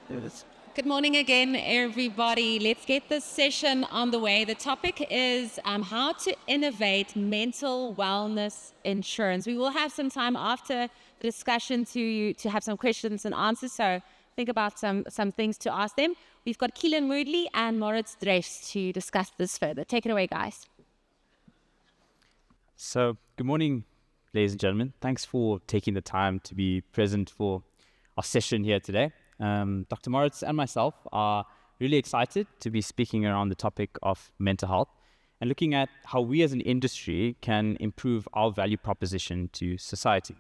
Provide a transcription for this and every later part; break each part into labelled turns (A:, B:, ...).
A: Yes.
B: Good morning again, everybody. Let's get this session on the way. The topic is how to innovate mental wellness insurance. We will have some time after the discussion to have some questions and answers, so think about some things to ask them. We've got Keelan Moodley and Moritz Dresch to discuss this further. Take it away, guys.
C: So, good morning, ladies and gentlemen. Thanks for taking the time to be present for our session here today. Dr. Moritz and myself are really excited to be speaking around the topic of mental health and looking at how we as an industry can improve our value proposition to society.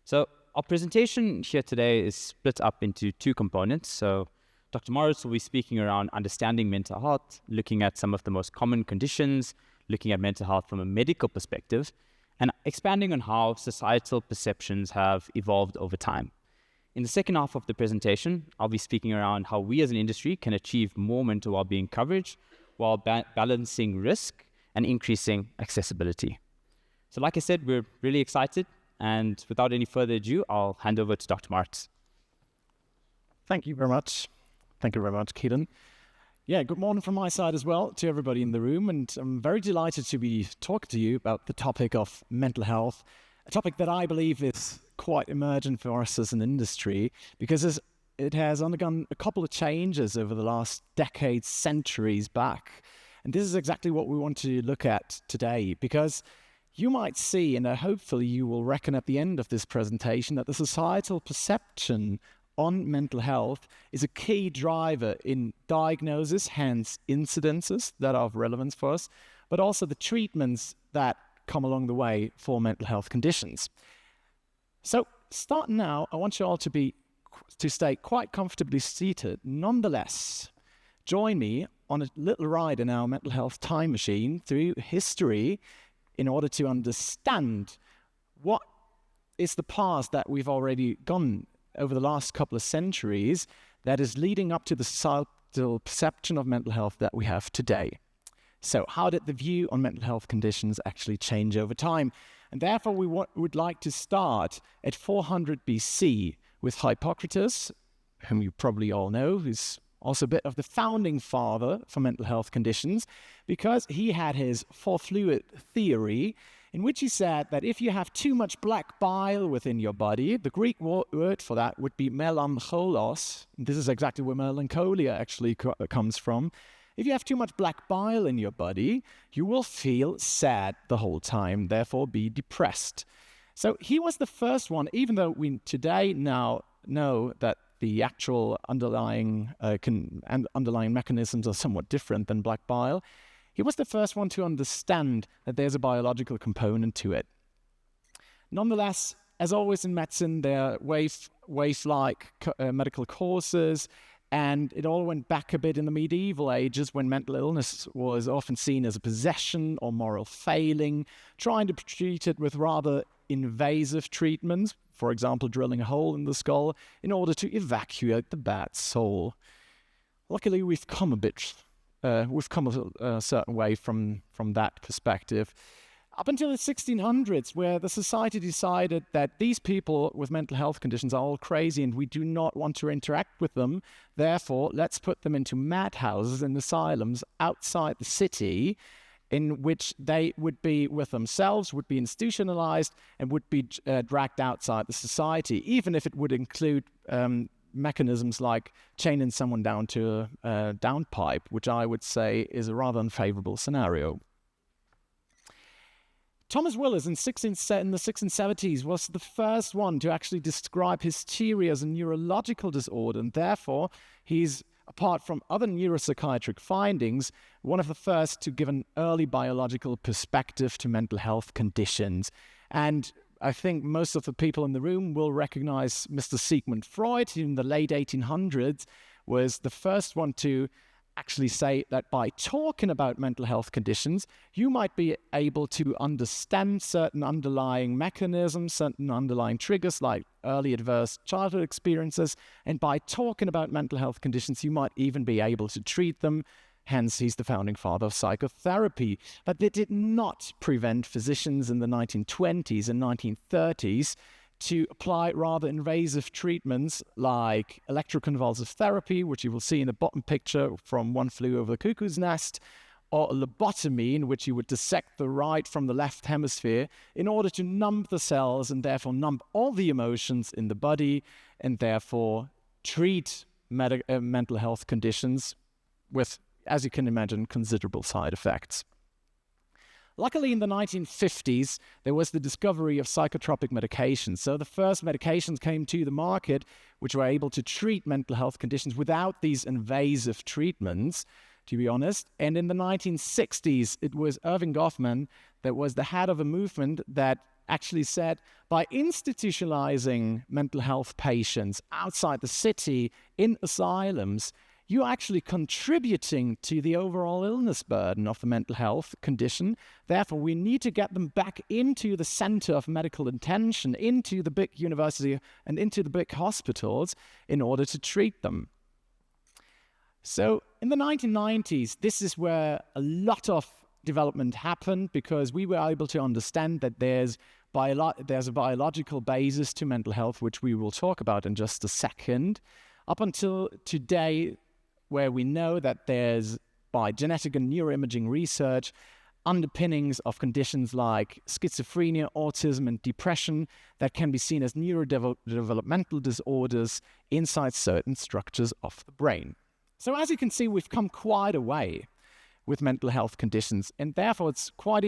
C: So, our presentation here today is split up into two components. So, Dr. Moritz will be speaking around understanding mental health, looking at some of the most common conditions, looking at mental health from a medical perspective, and expanding on how societal perceptions have evolved over time. In the second half of the presentation, I'll be speaking around how we as an industry can achieve more mental well-being coverage while balancing risk and increasing accessibility. So like I said, we're really excited, and without any further ado, I'll hand over to Dr. Moritz.
A: Thank you very much. Thank you very much, Keelan. Yeah, good morning from my side as well to everybody in the room, and I'm very delighted to be talking to you about the topic of mental health, a topic that I believe is quite emergent for us as an industry because it has undergone a couple of changes over the last decades, centuries back. And this is exactly what we want to look at today, because you might see, and hopefully you will reckon at the end of this presentation, that the societal perception on mental health is a key driver in diagnosis, hence incidences that are of relevance for us, but also the treatments that come along the way for mental health conditions. So, starting now, I want you all to stay quite comfortably seated. Nonetheless, join me on a little ride in our mental health time machine through history in order to understand what is the path that we've already gone over the last couple of centuries that is leading up to the societal perception of mental health that we have today. So, how did the view on mental health conditions actually change over time? And therefore, we would like to start at 400 BC with Hippocrates, whom you probably all know, who's also a bit of the founding father for mental health conditions, because he had his four fluid theory, in which he said that if you have too much black bile within your body, the Greek word for that would be melancholos. This is exactly where melancholia actually comes from. If you have too much black bile in your body, you will feel sad the whole time, therefore be depressed. So he was the first one, even though we today now know that the actual underlying mechanisms are somewhat different than black bile. He was the first one to understand that there's a biological component to it. Nonetheless, as always in medicine, there are wave-like medical courses, and it all went back a bit in the medieval ages when mental illness was often seen as a possession or moral failing, trying to treat it with rather invasive treatments, for example, drilling a hole in the skull in order to evacuate the bad soul. Luckily, we've come a certain way from that perspective. Up until the 1600s, where the society decided that these people with mental health conditions are all crazy and we do not want to interact with them, therefore, let's put them into madhouses and asylums outside the city, in which they would be with themselves, would be institutionalized, and would be dragged outside the society, even if it would include mechanisms like chaining someone down to a downpipe, which I would say is a rather unfavorable scenario. Thomas Willis in the 1670s was the first one to actually describe hysteria as a neurological disorder, and therefore he's, apart from other neuropsychiatric findings, one of the first to give an early biological perspective to mental health conditions. And I think most of the people in the room will recognize Mr. Sigmund Freud, who in the late 1800s was the first one to actually say that by talking about mental health conditions, you might be able to understand certain underlying mechanisms, certain underlying triggers like early adverse childhood experiences, and by talking about mental health conditions, you might even be able to treat them. Hence, he's the founding father of psychotherapy. But it did not prevent physicians in the 1920s and 1930s to apply rather invasive treatments like electroconvulsive therapy, which you will see in the bottom picture from One Flew Over the Cuckoo's Nest, or a lobotomy in which you would dissect the right from the left hemisphere in order to numb the cells and therefore numb all the emotions in the body and therefore treat mental health conditions with, as you can imagine, considerable side effects. Luckily, in the 1950s, there was the discovery of psychotropic medications. So the first medications came to the market which were able to treat mental health conditions without these invasive treatments, to be honest. And in the 1960s, it was Irving Goffman that was the head of a movement that actually said, by institutionalizing mental health patients outside the city in asylums, you're actually contributing to the overall illness burden of the mental health condition. Therefore, we need to get them back into the center of medical attention, into the big university and into the big hospitals in order to treat them. So in the 1990s, this is where a lot of development happened because we were able to understand that there's a biological basis to mental health, which we will talk about in just a second. Up until today, where we know that there's, by genetic and neuroimaging research, underpinnings of conditions like schizophrenia, autism, and depression that can be seen as neurodevelopmental disorders inside certain structures of the brain. So as you can see, we've come quite a way with mental health conditions, and therefore it's quite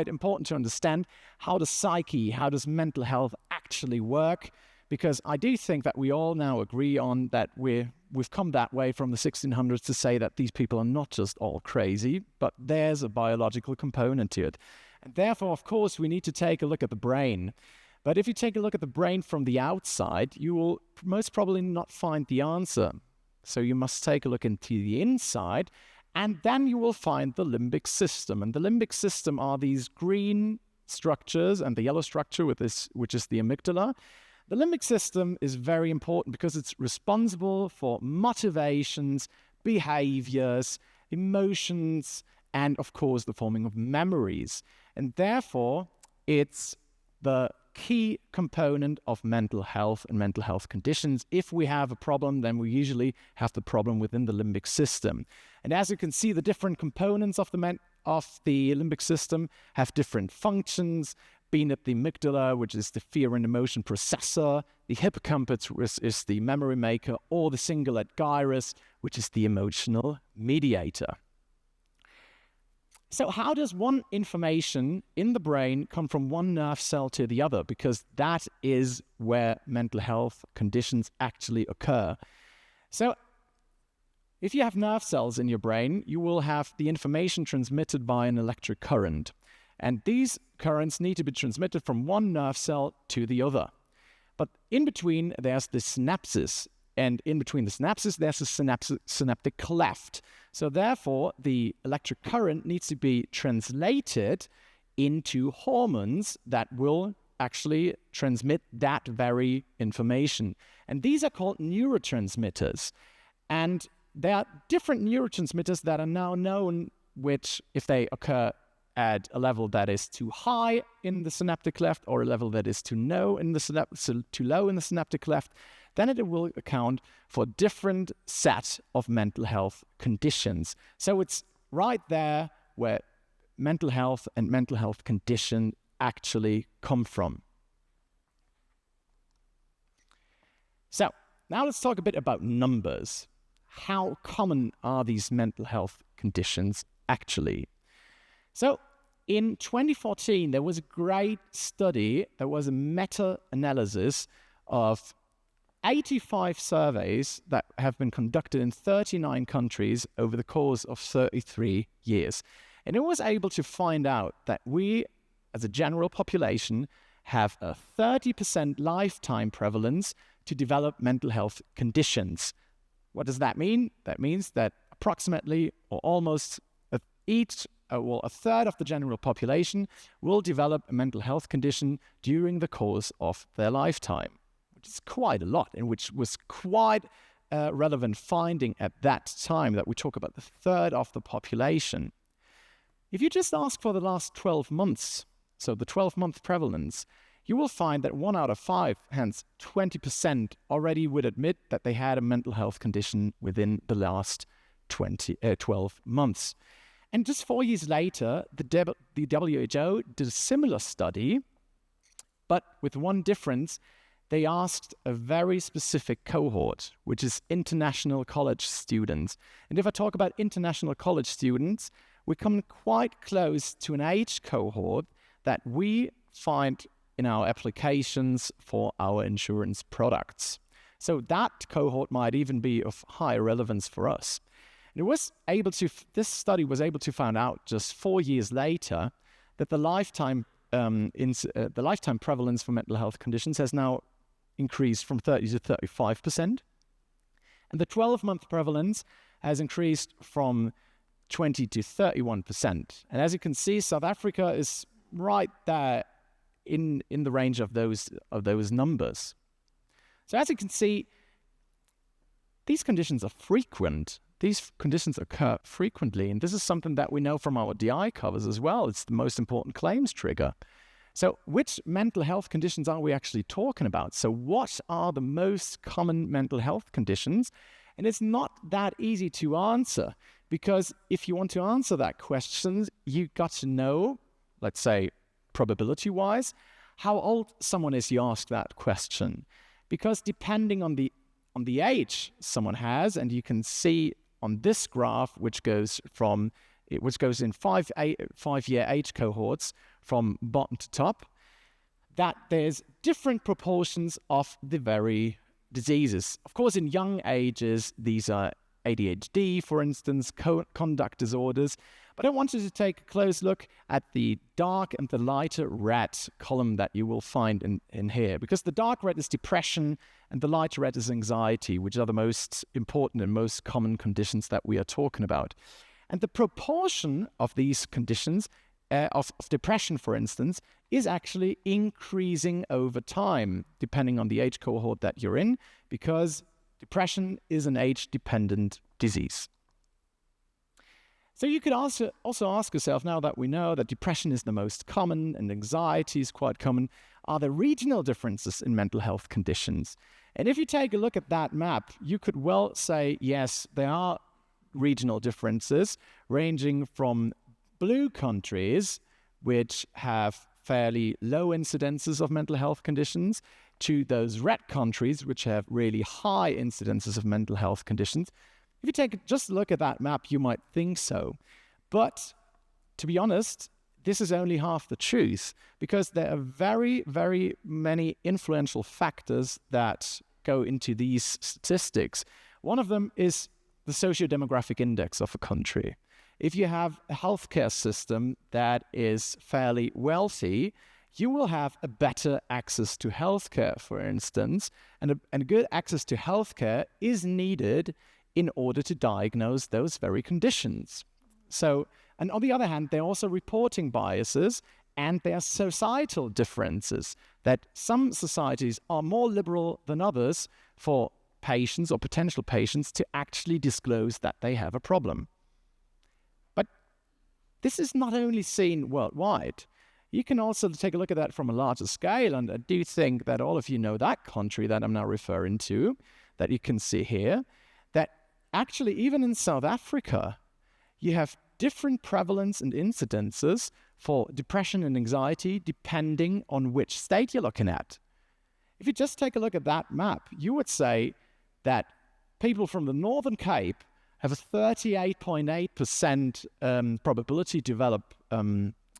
A: important to understand how the psyche, how does mental health actually work, because I do think that we all now agree on that we've come that way from the 1600s to say that these people are not just all crazy, but there's a biological component to it. And therefore, of course, we need to take a look at the brain. But if you take a look at the brain from the outside, you will most probably not find the answer. So you must take a look into the inside, and then you will find the limbic system. And the limbic system are these green structures and the yellow structure with this, which is the amygdala. The limbic system is very important because it's responsible for motivations, behaviors, emotions, and of course the forming of memories. And therefore, it's the key component of mental health and mental health conditions. If we have a problem, then we usually have the problem within the limbic system. And as you can see, the different components of the limbic system have different functions, being it the amygdala, which is the fear and emotion processor, the hippocampus, which is the memory maker, or the cingulate gyrus, which is the emotional mediator. So how does one information in the brain come from one nerve cell to the other? Because that is where mental health conditions actually occur. So if you have nerve cells in your brain, you will have the information transmitted by an electric current. And these currents need to be transmitted from one nerve cell to the other. But in between, there's the synapses. And in between the synapses, there's a synaptic cleft. So therefore, the electric current needs to be translated into hormones that will actually transmit that very information. And these are called neurotransmitters. And there are different neurotransmitters that are now known, which, if they occur at a level that is too high in the synaptic cleft or a level that is too low in the synaptic cleft, then it will account for a different set of mental health conditions. So it's right there where mental health and mental health condition actually come from. So now let's talk a bit about numbers. How common are these mental health conditions actually? So in 2014, there was a great study. There was a meta-analysis of 85 surveys that have been conducted in 39 countries over the course of 33 years. And it was able to find out that we, as a general population, have a 30% lifetime prevalence to develop mental health conditions. What does that mean? That means that approximately or almost a third of the general population will develop a mental health condition during the course of their lifetime, which is quite a lot, and which was quite a relevant finding at that time, that we talk about the third of the population. If you just ask for the last 12 months, so the 12-month prevalence, you will find that 1 out of 5, hence 20%, already would admit that they had a mental health condition within the last 12 months. And just 4 years later, the WHO did a similar study, but with one difference. They asked a very specific cohort, which is international college students. And if I talk about international college students, we come quite close to an age cohort that we find in our applications for our insurance products. So that cohort might even be of high relevance for us. And this study was able to find out just 4 years later that the lifetime prevalence for mental health conditions has now increased from 30 to 35%. And the 12-month prevalence has increased from 20 to 31%. And as you can see, South Africa is right there in the range of those numbers. So as you can see, these conditions are frequent. These conditions occur frequently, and this is something that we know from our DI covers as well. It's the most important claims trigger. So which mental health conditions are we actually talking about? So what are the most common mental health conditions? And it's not that easy to answer, because if you want to answer that question, you got to know, let's say, probability-wise, how old someone is you ask that question. Because depending on the age someone has, and you can see on this graph, which goes in 5-year age cohorts from bottom to top, that there's different proportions of the very diseases. Of course, in young ages, these are ADHD, for instance, conduct disorders. But I wanted to take a close look at the dark and the lighter red column that you will find in here, because the dark red is depression and the lighter red is anxiety, which are the most important and most common conditions that we are talking about. And the proportion of these conditions, of depression, for instance, is actually increasing over time, depending on the age cohort that you're in, because depression is an age-dependent disease. So you could also ask yourself, now that we know that depression is the most common and anxiety is quite common, are there regional differences in mental health conditions? And if you take a look at that map, you could well say, yes, there are regional differences ranging from blue countries, which have fairly low incidences of mental health conditions, to those red countries, which have really high incidences of mental health conditions. If you take just a look at that map, you might think so. But to be honest, this is only half the truth, because there are very, very many influential factors that go into these statistics. One of them is the socio-demographic index of a country. If you have a healthcare system that is fairly wealthy, you will have a better access to healthcare, for instance, and a good access to healthcare is needed in order to diagnose those very conditions. So, and on the other hand, there are also reporting biases and there are societal differences, that some societies are more liberal than others for patients or potential patients to actually disclose that they have a problem. But this is not only seen worldwide. You can also take a look at that from a larger scale, and I do think that all of you know that country that I'm now referring to, that you can see here, that actually even in South Africa, you have different prevalence and incidences for depression and anxiety depending on which state you're looking at. If you just take a look at that map, you would say that people from the Northern Cape have a 38.8% probability to develop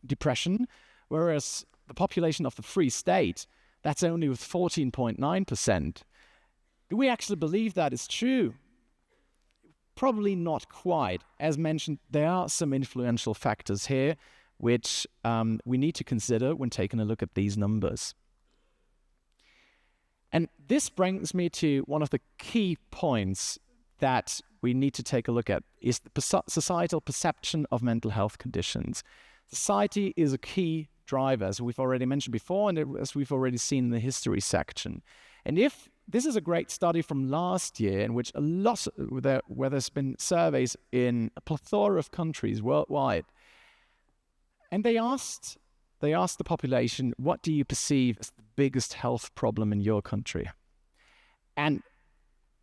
A: depression, whereas the population of the Free State, that's only with 14.9%. Do we actually believe that is true? Probably not quite. As mentioned, there are some influential factors here which we need to consider when taking a look at these numbers. And this brings me to one of the key points that we need to take a look at, is the societal perception of mental health conditions. Society is a key driver, as we've already mentioned before, and as we've already seen in the history section. And if this is a great study from last year, in which where there's been surveys in a plethora of countries worldwide, and they asked they asked the population, what do you perceive as the biggest health problem in your country? And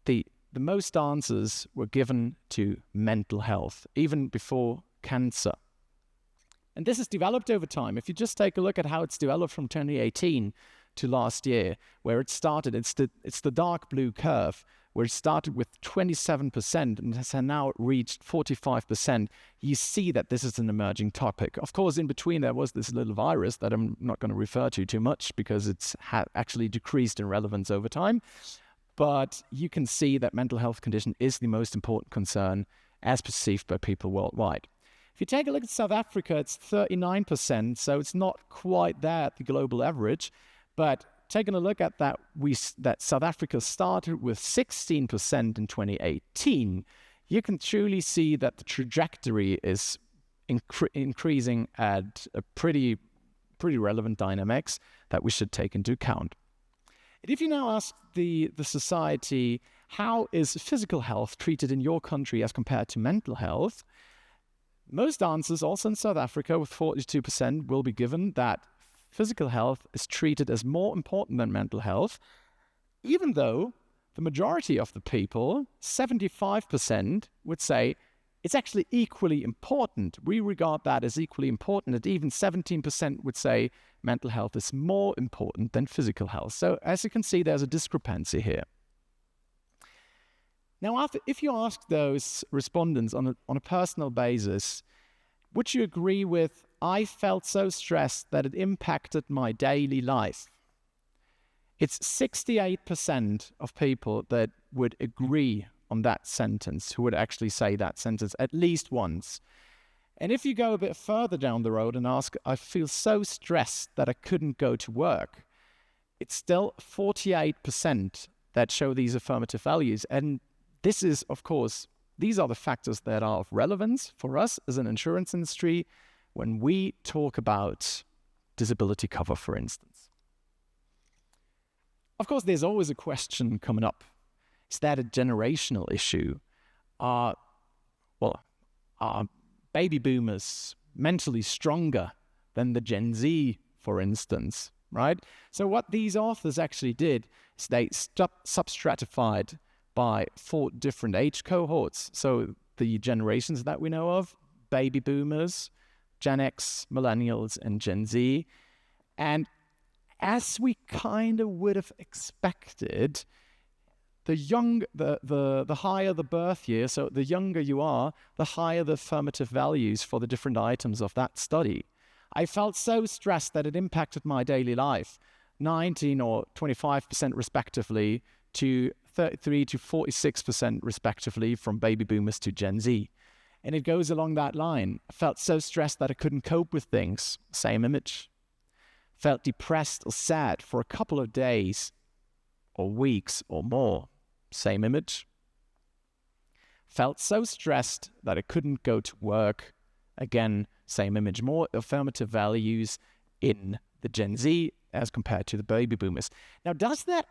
A: the most answers were given to mental health, even before cancer. And this has developed over time. If you just take a look at how it's developed from 2018 to last year, where it started, it's the dark blue curve, where it started with 27% and has now reached 45%. You see that this is an emerging topic. Of course, in between there was this little virus that I'm not going to refer to too much because it's actually decreased in relevance over time. But you can see that mental health condition is the most important concern as perceived by people worldwide. If you take a look at South Africa, it's 39%, so it's not quite there at the global average. But taking a look at that, that South Africa started with 16% in 2018. You can truly see that the trajectory is increasing at a pretty relevant dynamics that we should take into account. And if you now ask the society, how is physical health treated in your country as compared to mental health? Most answers, also in South Africa, with 42%, will be given that physical health is treated as more important than mental health, even though the majority of the people, 75%, would say it's actually equally important. We regard that as equally important, and even 17% would say mental health is more important than physical health. So as you can see, there's a discrepancy here. Now, if you ask those respondents on a personal basis, would you agree with, I felt so stressed that it impacted my daily life? It's 68% of people that would agree on that sentence, who would actually say that sentence at least once. And if you go a bit further down the road and ask, I feel so stressed that I couldn't go to work, it's still 48% that show these affirmative values. And this is, of course, these are the factors that are of relevance for us as an insurance industry when we talk about disability cover, for instance. Of course, there's always a question coming up. Is that a generational issue? Are baby boomers mentally stronger than the Gen Z, for instance, right? So what these authors actually did is they substratified by 4 different age cohorts. So the generations that we know of, baby boomers, Gen X, millennials, and Gen Z. And as we kind of would have expected, the higher the birth year, so the younger you are, the higher the affirmative values for the different items of that study. I felt so stressed that it impacted my daily life, 19 or 25% respectively to 33 to 46% respectively from baby boomers to Gen Z. And it goes along that line. I felt so stressed that I couldn't cope with things, same image. Felt depressed or sad for a couple of days or weeks or more, same image. Felt so stressed that I couldn't go to work, again, same image. More affirmative values in the Gen Z as compared to the baby boomers. Now, does that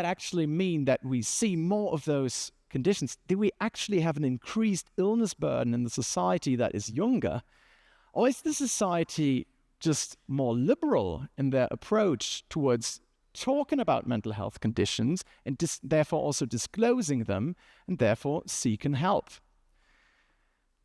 A: actually mean that we see more of those conditions? Do we actually have an increased illness burden in the society that is younger? Or is the society just more liberal in their approach towards talking about mental health conditions and therefore also disclosing them and therefore seeking help?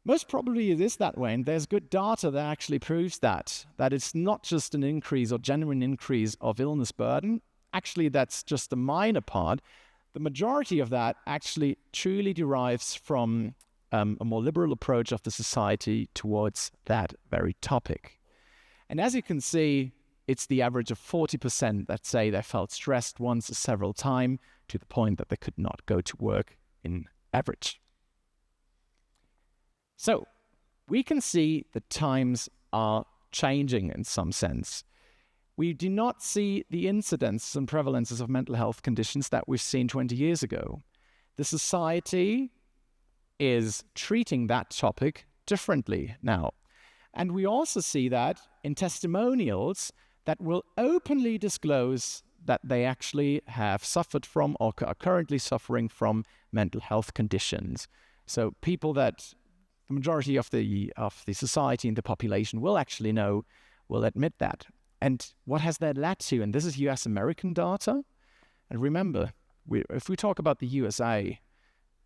A: Most probably it is that way, and there's good data that actually proves that it's not just an increase or genuine increase of illness burden. Actually, that's just a minor part. The majority of that actually truly derives from a more liberal approach of the society towards that very topic. And as you can see, it's the average of 40% that say they felt stressed once or several times to the point that they could not go to work in average. So we can see that times are changing in some sense. We do not see the incidences and prevalences of mental health conditions that we've seen 20 years ago. The society is treating that topic differently now. And we also see that in testimonials that will openly disclose that they actually have suffered from or are currently suffering from mental health conditions. So people that the majority of the society and the population will actually know will admit that. And what has that led to? And this is US American data. And remember, if we talk about the USA,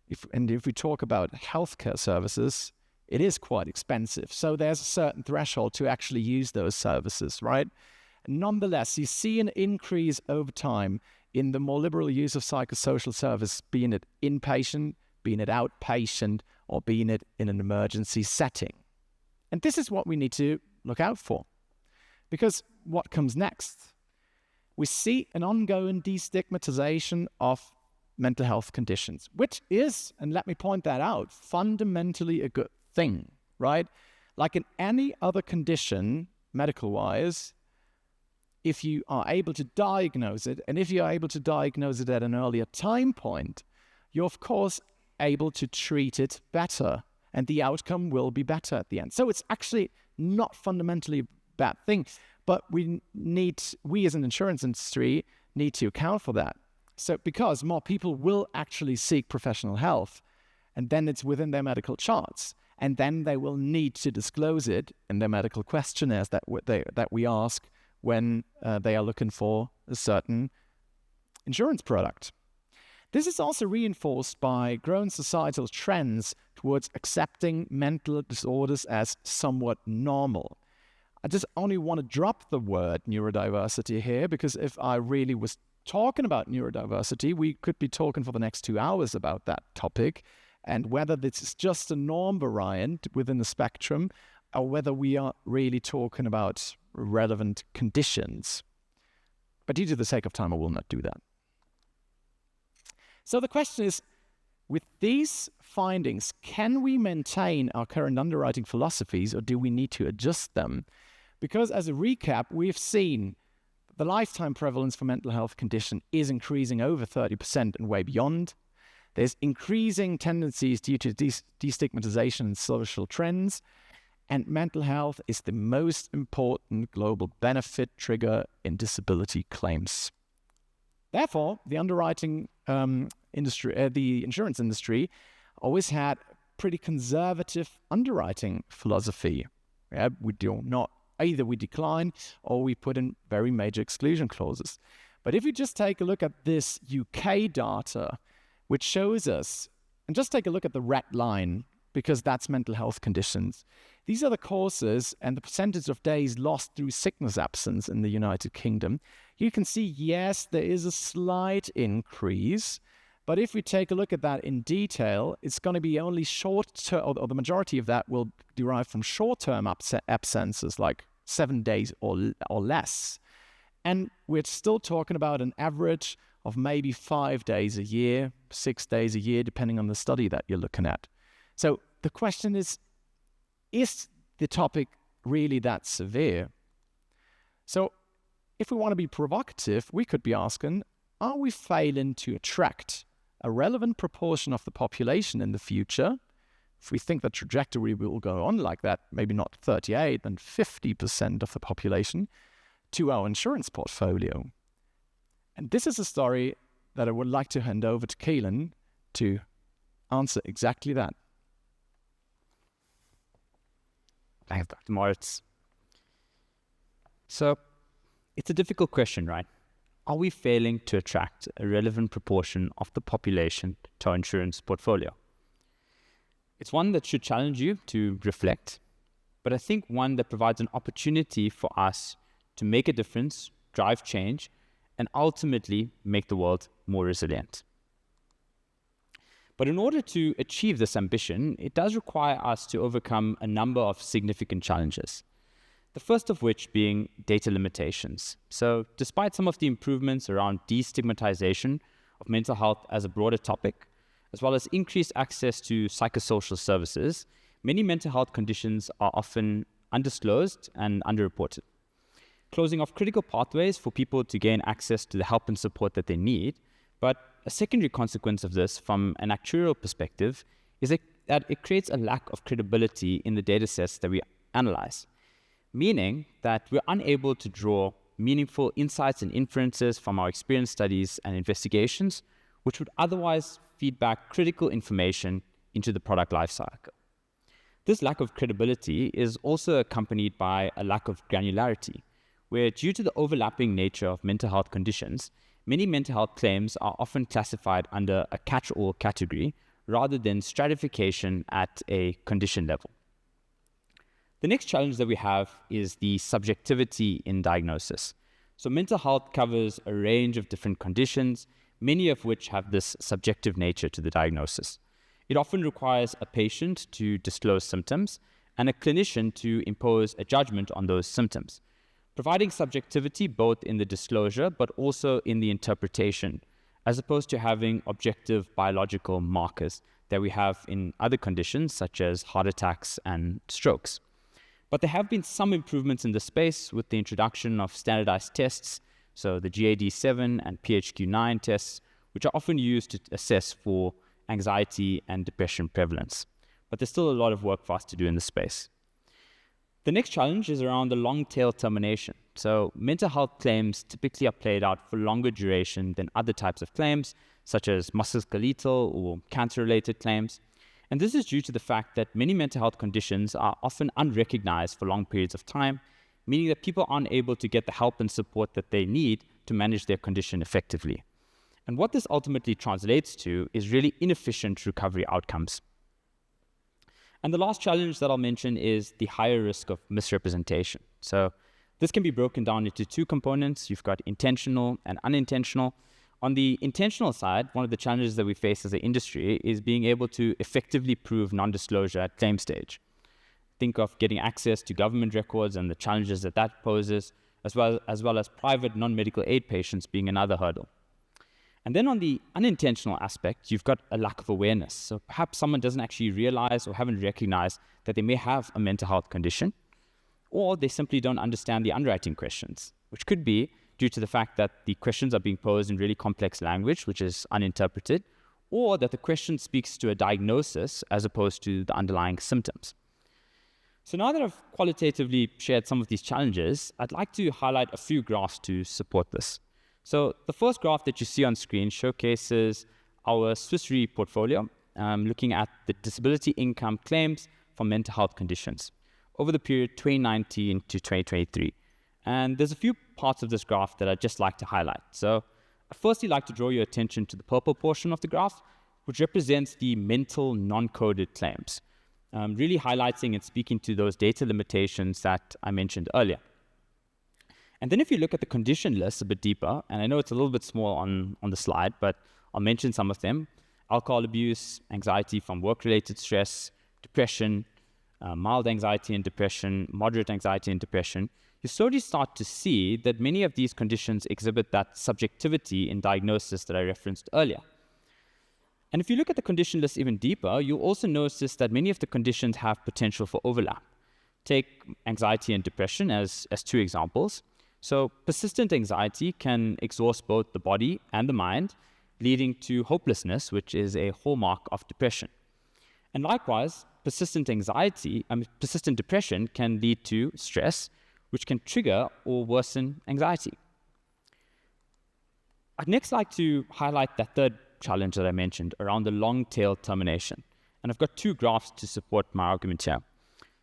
A: if we talk about healthcare services, it is quite expensive. So there's a certain threshold to actually use those services, right? Nonetheless, you see an increase over time in the more liberal use of psychosocial service, being it inpatient, being it outpatient, or being it in an emergency setting. And this is what we need to look out for. Because what comes next? We see an ongoing destigmatization of mental health conditions, which is, and let me point that out, fundamentally a good thing, right? Like in any other condition, medical-wise, if you are able to diagnose it, and if you are able to diagnose it at an earlier time point, you're of course able to treat it better, and the outcome will be better at the end. So it's actually not fundamentally a bad thing, but we as an insurance industry need to account for that. So because more people will actually seek professional health, and then it's within their medical charts, and then they will need to disclose it in their medical questionnaires that we ask when they are looking for a certain insurance product. This is also reinforced by growing societal trends towards accepting mental disorders as somewhat normal. I just only want to drop the word neurodiversity here, because if I really was talking about neurodiversity, we could be talking for the next 2 hours about that topic, and whether this is just a norm variant within the spectrum, or whether we are really talking about relevant conditions. But due to the sake of time, I will not do that. So the question is, with these findings, can we maintain our current underwriting philosophies, or do we need to adjust them? Because as a recap, we've seen the lifetime prevalence for mental health condition is increasing over 30% and way beyond. There's increasing tendencies due to destigmatization and social trends, and mental health is the most important global benefit trigger in disability claims. Therefore, the underwriting industry, the insurance industry, always had pretty conservative underwriting philosophy. Yeah, we do not, either we decline or we put in very major exclusion clauses. But if you just take a look at this UK data, which shows us, and just take a look at the red line, because that's mental health conditions. These are the causes and the percentage of days lost through sickness absence in the United Kingdom. You can see, yes, there is a slight increase, but if we take a look at that in detail, it's going to be only short-term, or the majority of that will derive from short-term absences, like 7 days or less. And we're still talking about an average of maybe 5 days a year, 6 days a year, depending on the study that you're looking at. So the question is the topic really that severe? So if we want to be provocative, we could be asking, are we failing to attract a relevant proportion of the population in the future? If we think the trajectory will go on like that, maybe not 38, then 50% of the population to our insurance portfolio. And this is a story that I would like to hand over to Keelan to answer exactly that.
C: Thanks, Dr. Moritz. So, it's a difficult question, right? Are we failing to attract a relevant proportion of the population to our insurance portfolio? It's one that should challenge you to reflect, but I think one that provides an opportunity for us to make a difference, drive change, and ultimately make the world more resilient. But in order to achieve this ambition, it does require us to overcome a number of significant challenges. The first of which being data limitations. So despite some of the improvements around destigmatization of mental health as a broader topic, as well as increased access to psychosocial services, many mental health conditions are often undisclosed and underreported, closing off critical pathways for people to gain access to the help and support that they need. But a secondary consequence of this from an actuarial perspective is that it creates a lack of credibility in the data sets that we analyze, meaning that we're unable to draw meaningful insights and inferences from our experience studies and investigations, which would otherwise feed back critical information into the product lifecycle. This lack of credibility is also accompanied by a lack of granularity, where due to the overlapping nature of mental health conditions, many mental health claims are often classified under a catch-all category rather than stratification at a condition level. The next challenge that we have is the subjectivity in diagnosis. So mental health covers a range of different conditions, many of which have this subjective nature to the diagnosis. It often requires a patient to disclose symptoms and a clinician to impose a judgment on those symptoms, providing subjectivity both in the disclosure but also in the interpretation, as opposed to having objective biological markers that we have in other conditions such as heart attacks and strokes. But there have been some improvements in the space with the introduction of standardized tests, so the GAD-7 and PHQ-9 tests, which are often used to assess for anxiety and depression prevalence. But there's still a lot of work for us to do in this space. The next challenge is around the long tail termination. So mental health claims typically are played out for longer duration than other types of claims, such as musculoskeletal or cancer-related claims. And this is due to the fact that many mental health conditions are often unrecognized for long periods of time, meaning that people aren't able to get the help and support that they need to manage their condition effectively. And what this ultimately translates to is really inefficient recovery outcomes. And the last challenge that I'll mention is the higher risk of misrepresentation. So this can be broken down into two components. You've got intentional and unintentional. On the intentional side, one of the challenges that we face as an industry is being able to effectively prove non-disclosure at claim stage. Think of getting access to government records and the challenges that that poses, as well as private non-medical aid patients being another hurdle. And then on the unintentional aspect, you've got a lack of awareness. So perhaps someone doesn't actually realize or haven't recognized that they may have a mental health condition, or they simply don't understand the underwriting questions, which could be due to the fact that the questions are being posed in really complex language, which is uninterpreted, or that the question speaks to a diagnosis as opposed to the underlying symptoms. So now that I've qualitatively shared some of these challenges, I'd like to highlight a few graphs to support this. So the first graph that you see on screen showcases our Swiss Re portfolio, looking at the disability income claims for mental health conditions over the period 2019 to 2023. And there's a few parts of this graph that I'd just like to highlight. So I'd firstly like to draw your attention to the purple portion of the graph, which represents the mental non-coded claims, really highlighting and speaking to those data limitations that I mentioned earlier. And then if you look at the condition list a bit deeper, and I know it's a little bit small on the slide, but I'll mention some of them: alcohol abuse, anxiety from work-related stress, depression, mild anxiety and depression, moderate anxiety and depression. You slowly start to see that many of these conditions exhibit that subjectivity in diagnosis that I referenced earlier. And if you look at the condition list even deeper, you'll also notice that many of the conditions have potential for overlap. Take anxiety and depression as two examples. So persistent anxiety can exhaust both the body and the mind, leading to hopelessness, which is a hallmark of depression. And likewise, persistent depression can lead to stress, which can trigger or worsen anxiety. I'd next like to highlight that third challenge that I mentioned around the long tail termination. And I've got two graphs to support my argument here.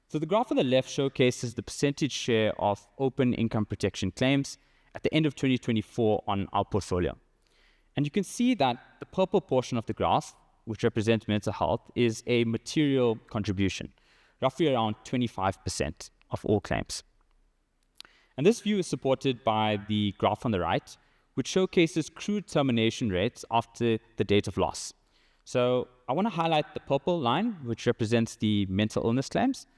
C: So the graph on the left showcases the percentage share of open income protection claims at the end of 2024 on our portfolio. And you can see that the purple portion of the graph, which represents mental health, is a material contribution, roughly around 25% of all claims. And this view is supported by the graph on the right, which showcases crude termination rates after the date of loss. So I want to highlight the purple line, which represents the mental illness claims,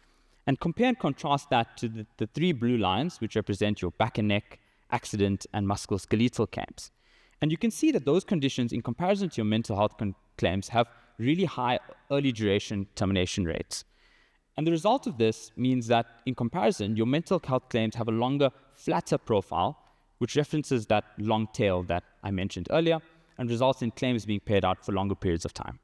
C: and compare and contrast that to the three blue lines, which represent your back and neck, accident, and musculoskeletal claims. And you can see that those conditions, in comparison to your mental health claims, have really high early duration termination rates. And the result of this means that, in comparison, your mental health claims have a longer, flatter profile, which references that long tail that I mentioned earlier, and results in claims being paid out for longer periods of time.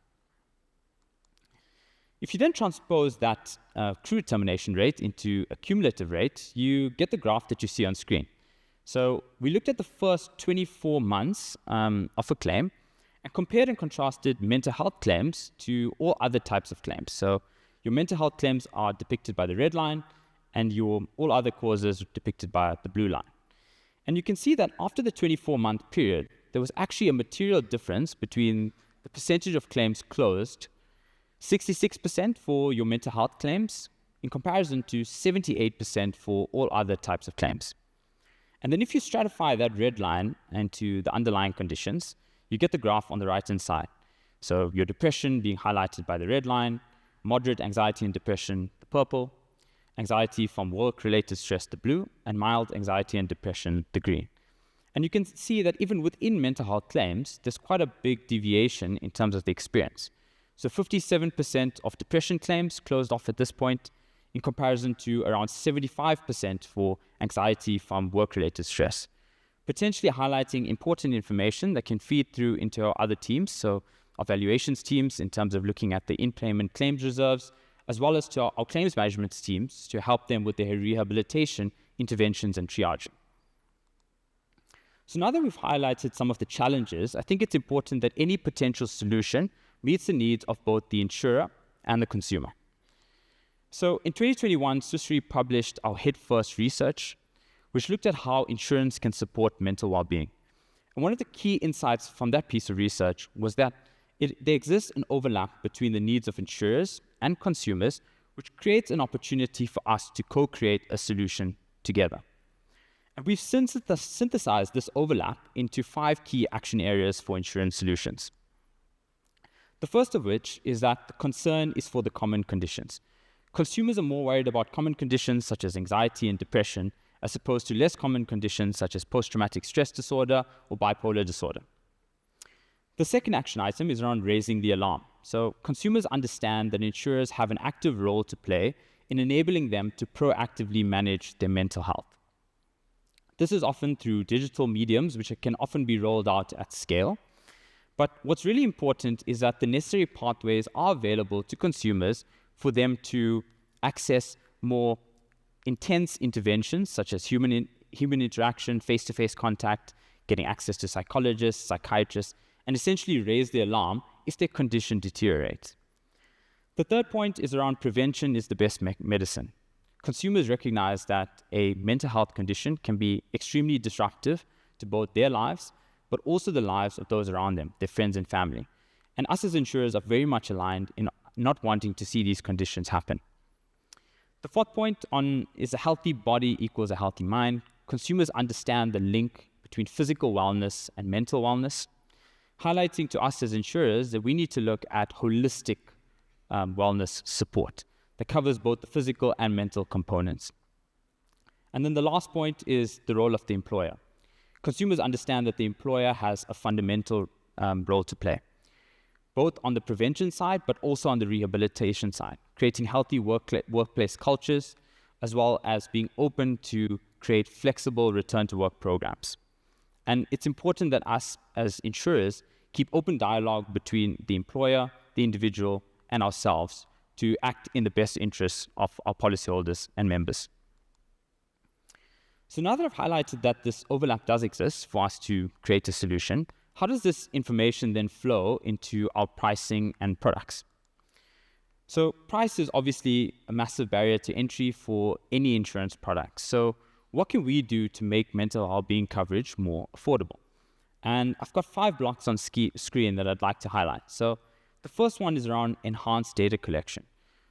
C: If you then transpose that crude termination rate into a cumulative rate, you get the graph that you see on screen. So we looked at the first 24 months of a claim and compared and contrasted mental health claims to all other types of claims. So Your mental health claims are depicted by the red line, and your all other causes depicted by the blue line. And you can see that after the 24-month period, there was actually a material difference between the percentage of claims closed, 66% for your mental health claims, in comparison to 78% for all other types of claims. And then if you stratify that red line into the underlying conditions, you get the graph on the right-hand side. So your depression being highlighted by the red line, moderate anxiety and depression, the purple, anxiety from work-related stress, the blue, and mild anxiety and depression, the green. And you can see that even within mental health claims, there's quite a big deviation in terms of the experience. So 57% of depression claims closed off at this point, in comparison to around 75% for anxiety from work-related stress, potentially highlighting important information that can feed through into our other teams, so our valuations teams in terms of looking at the in-payment claims reserves, as well as to our claims management teams to help them with their rehabilitation, interventions, and triaging. So now that we've highlighted some of the challenges, I think it's important that any potential solution meets the needs of both the insurer and the consumer. So in 2021, Swiss Re published our Head First research, which looked at how insurance can support mental well-being. And one of the key insights from that piece of research was that there exists an overlap between the needs of insurers and consumers, which creates an opportunity for us to co-create a solution together. And we've synthesized this overlap into 5 key action areas for insurance solutions. The first of which is that the concern is for the common conditions. Consumers are more worried about common conditions such as anxiety and depression, as opposed to less common conditions such as post-traumatic stress disorder or bipolar disorder. The second action item is around raising the alarm. So consumers understand that insurers have an active role to play in enabling them to proactively manage their mental health. This is often through digital mediums, which can often be rolled out at scale. But what's really important is that the necessary pathways are available to consumers for them to access more intense interventions, such as human interaction, face-to-face contact, getting access to psychologists, psychiatrists, and essentially raise the alarm if their condition deteriorates. The third point is around prevention is the best medicine. Consumers recognize that a mental health condition can be extremely disruptive to both their lives, but also the lives of those around them, their friends and family. And us as insurers are very much aligned in not wanting to see these conditions happen. The fourth point is a healthy body equals a healthy mind. Consumers understand the link between physical wellness and mental wellness, highlighting to us as insurers that we need to look at holistic wellness support that covers both the physical and mental components. And then the last point is the role of the employer. Consumers understand that the employer has a fundamental role to play, both on the prevention side, but also on the rehabilitation side, creating healthy workplace cultures, as well as being open to create flexible return to work programs. And it's important that us as insurers keep open dialogue between the employer, the individual, and ourselves to act in the best interests of our policyholders and members. So now that I've highlighted that this overlap does exist for us to create a solution, how does this information then flow into our pricing and products? So price is obviously a massive barrier to entry for any insurance product. So what can we do to make mental well-being coverage more affordable? And I've got 5 blocks on screen that I'd like to highlight. So the first one is around enhanced data collection.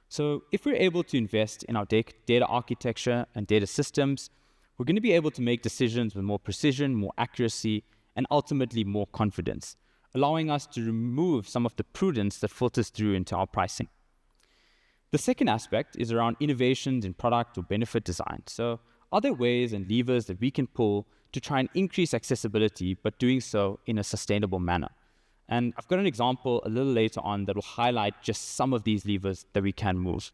C: So if we're able to invest in our data architecture and data systems, we're going to be able to make decisions with more precision, more accuracy, and ultimately more confidence, allowing us to remove some of the prudence that filters through into our pricing. The second aspect is around innovations in product or benefit design. So are there ways and levers that we can pull to try and increase accessibility, but doing so in a sustainable manner? And I've got an example a little later on that will highlight just some of these levers that we can move.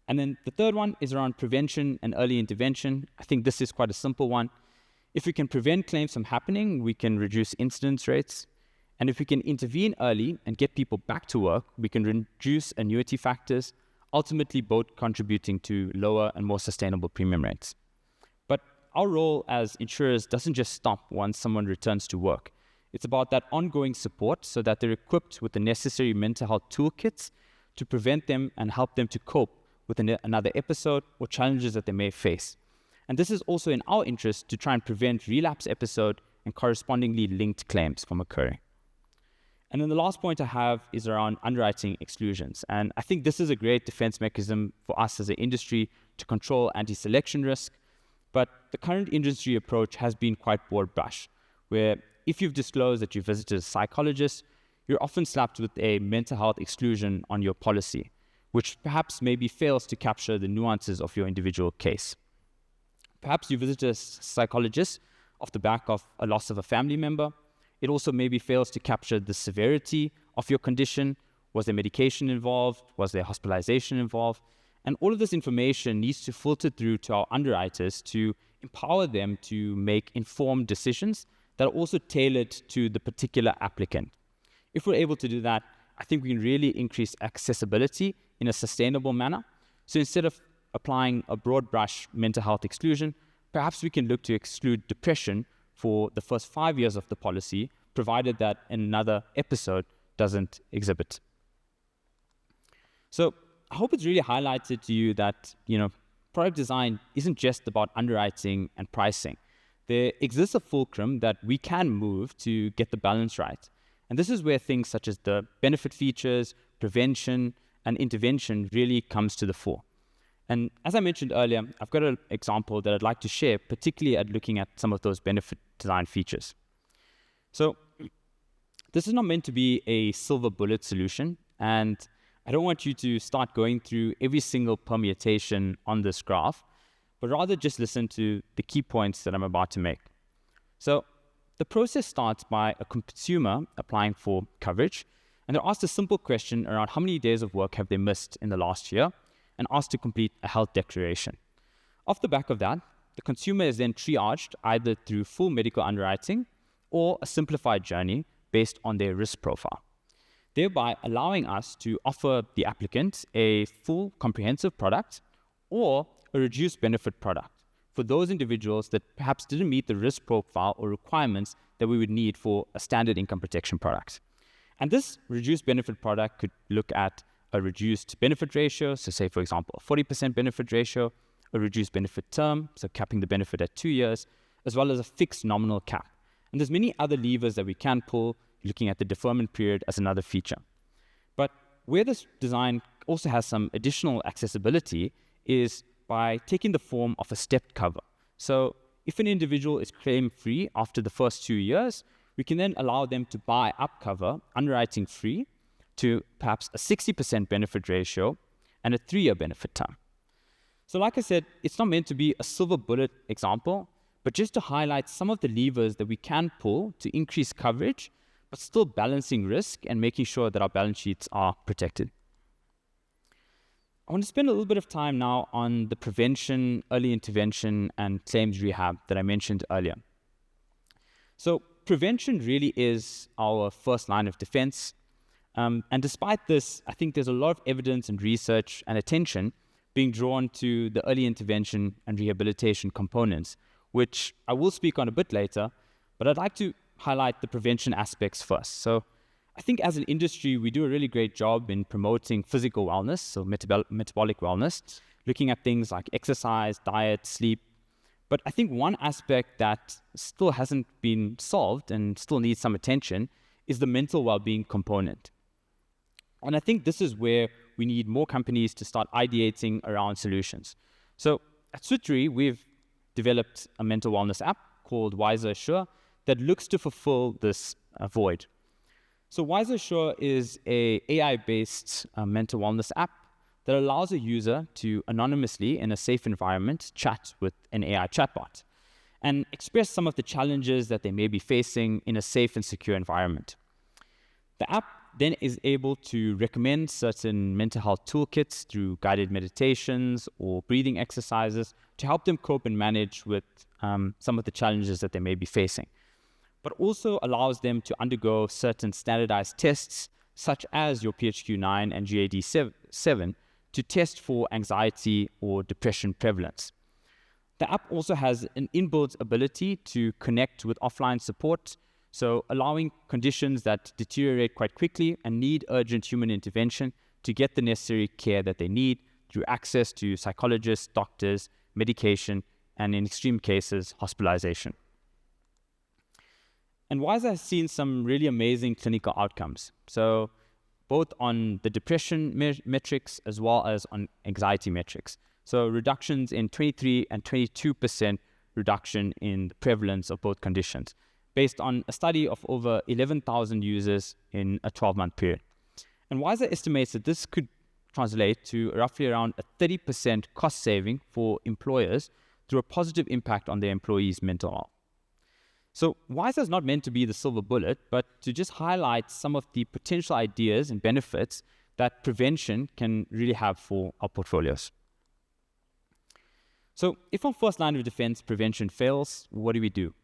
C: And then the third one is around prevention and early intervention. I think this is quite a simple one. If we can prevent claims from happening, we can reduce incidence rates. And if we can intervene early and get people back to work, we can reduce annuity factors, ultimately both contributing to lower and more sustainable premium rates. But our role as insurers doesn't just stop once someone returns to work. It's about that ongoing support so that they're equipped with the necessary mental health toolkits to prevent them and help them to cope with another episode or challenges that they may face. And this is also in our interest to try and prevent relapse episode and correspondingly linked claims from occurring. And then the last point I have is around underwriting exclusions. And I think this is a great defense mechanism for us as an industry to control anti-selection risk. But the current industry approach has been quite broad brush, where if you've disclosed that you visited a psychologist, you're often slapped with a mental health exclusion on your policy, which perhaps maybe fails to capture the nuances of your individual case. Perhaps you visited a psychologist off the back of a loss of a family member. It also maybe fails to capture the severity of your condition. Was there medication involved? Was there hospitalization involved? And all of this information needs to filter through to our underwriters to empower them to make informed decisions that are also tailored to the particular applicant. If we're able to do that, I think we can really increase accessibility in a sustainable manner. So instead of applying a broad brush mental health exclusion, perhaps we can look to exclude depression for the first 5 years of the policy, provided that another episode doesn't exhibit. So I hope it's really highlighted to you that, product design isn't just about underwriting and pricing. There exists a fulcrum that we can move to get the balance right. And this is where things such as the benefit features, prevention, and intervention really comes to the fore. And as I mentioned earlier, I've got an example that I'd like to share, particularly at looking at some of those benefit design features. So this is not meant to be a silver bullet solution, and I don't want you to start going through every single permutation on this graph, but rather just listen to the key points that I'm about to make. So the process starts by a consumer applying for coverage, and they're asked a simple question around how many days of work have they missed in the last year, and asked to complete a health declaration. Off the back of that, the consumer is then triaged either through full medical underwriting or a simplified journey based on their risk profile, thereby allowing us to offer the applicant a full comprehensive product or a reduced benefit product for those individuals that perhaps didn't meet the risk profile or requirements that we would need for a standard income protection product. And this reduced benefit product could look at a reduced benefit ratio, so say, for example, a 40% benefit ratio, a reduced benefit term, so capping the benefit at 2 years, as well as a fixed nominal cap. And there's many other levers that we can pull, looking at the deferment period as another feature. But where this design also has some additional accessibility is by taking the form of a stepped cover. So if an individual is claim-free after the first 2 years, we can then allow them to buy up cover, underwriting free, to perhaps a 60% benefit ratio and a 3-year benefit term. So like I said, it's not meant to be a silver bullet example, but just to highlight some of the levers that we can pull to increase coverage, but still balancing risk and making sure that our balance sheets are protected. I want to spend a little bit of time now on the prevention, early intervention, and claims rehab that I mentioned earlier. So prevention really is our first line of defense. And despite this, I think there's a lot of evidence and research and attention being drawn to the early intervention and rehabilitation components, which I will speak on a bit later, but I'd like to highlight the prevention aspects first. So I think as an industry, we do a really great job in promoting physical wellness, so metabolic wellness, looking at things like exercise, diet, sleep. But I think one aspect that still hasn't been solved and still needs some attention is the mental well-being component. And I think this is where we need more companies to start ideating around solutions. So at Switchery, we've developed a mental wellness app called Wiser Assure that looks to fulfill this void. So Wiser Assure is a AI-based mental wellness app that allows a user to anonymously, in a safe environment, chat with an AI chatbot and express some of the challenges that they may be facing in a safe and secure environment. The app then is able to recommend certain mental health toolkits through guided meditations or breathing exercises to help them cope and manage with some of the challenges that they may be facing, but also allows them to undergo certain standardized tests, such as your PHQ-9 and GAD-7, to test for anxiety or depression prevalence. The app also has an inbuilt ability to connect with offline support, so allowing conditions that deteriorate quite quickly and need urgent human intervention to get the necessary care that they need through access to psychologists, doctors, medication, and in extreme cases, hospitalization. And WISE has seen some really amazing clinical outcomes. So both on the depression metrics as well as on anxiety metrics. So reductions in 23 and 22% reduction in the prevalence of both conditions, based on a study of over 11,000 users in a 12-month period. And WISE estimates that this could translate to roughly around a 30% cost saving for employers through a positive impact on their employees' mental health. So WISE is not meant to be the silver bullet, but to just highlight some of the potential ideas and benefits that prevention can really have for our portfolios. So if on first line of defense prevention fails, what do we do?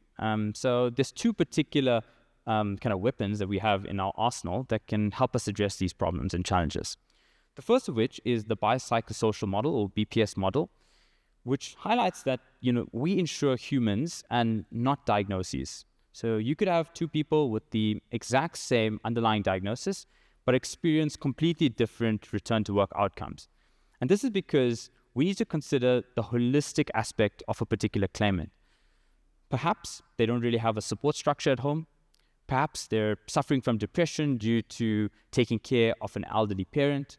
C: So there's two particular kind of weapons that we have in our arsenal that can help us address these problems and challenges. The first of which is the biopsychosocial model, or BPS model, which highlights that we insure humans and not diagnoses. So you could have two people with the exact same underlying diagnosis, but experience completely different return to work outcomes. And this is because we need to consider the holistic aspect of a particular claimant. Perhaps they don't really have a support structure at home. Perhaps they're suffering from depression due to taking care of an elderly parent.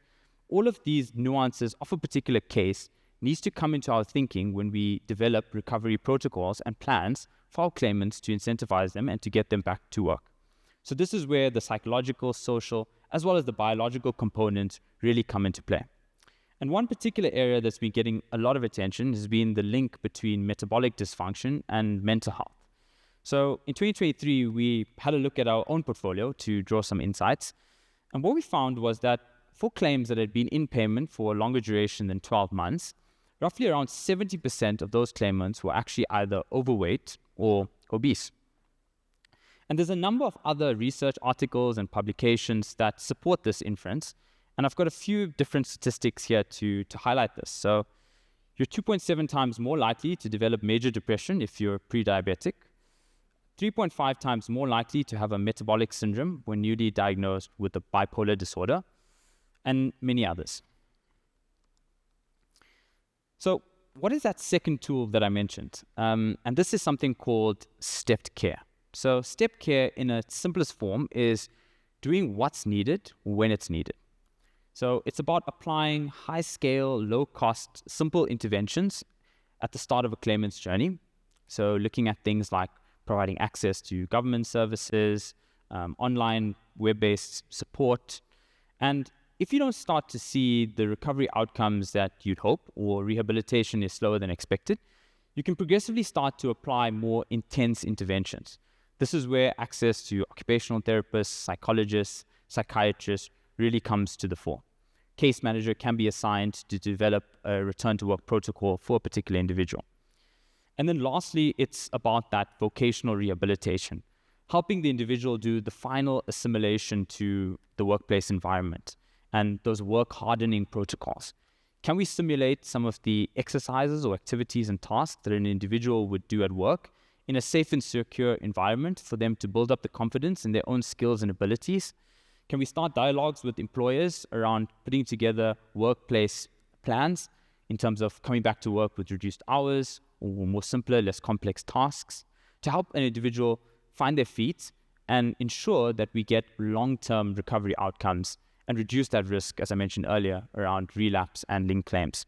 C: All of these nuances of a particular case needs to come into our thinking when we develop recovery protocols and plans for our claimants to incentivize them and to get them back to work. So this is where the psychological, social, as well as the biological components really come into play. And one particular area that's been getting a lot of attention has been the link between metabolic dysfunction and mental health. So in 2023, we had a look at our own portfolio to draw some insights. And what we found was that for claims that had been in payment for a longer duration than 12 months, roughly around 70% of those claimants were actually either overweight or obese. And there's a number of other research articles and publications that support this inference. And I've got a few different statistics here to highlight this. So you're 2.7 times more likely to develop major depression if you're pre-diabetic, 3.5 times more likely to have a metabolic syndrome when newly diagnosed with a bipolar disorder, and many others. So what is that second tool that I mentioned? And this is something called stepped care. So stepped care in its simplest form is doing what's needed when it's needed. So it's about applying high-scale, low-cost, simple interventions at the start of a claimant's journey. So looking at things like providing access to government services, online web-based support. And if you don't start to see the recovery outcomes that you'd hope, or rehabilitation is slower than expected, you can progressively start to apply more intense interventions. This is where access to occupational therapists, psychologists, psychiatrists really comes to the fore. Case manager can be assigned to develop a return to work protocol for a particular individual. And then lastly, it's about that vocational rehabilitation, helping the individual do the final assimilation to the workplace environment and those work hardening protocols. Can we simulate some of the exercises or activities and tasks that an individual would do at work in a safe and secure environment for them to build up the confidence in their own skills and abilities? Can we start dialogues with employers around putting together workplace plans in terms of coming back to work with reduced hours or more simpler, less complex tasks to help an individual find their feet and ensure that we get long-term recovery outcomes and reduce that risk, as I mentioned earlier, around relapse and linked claims.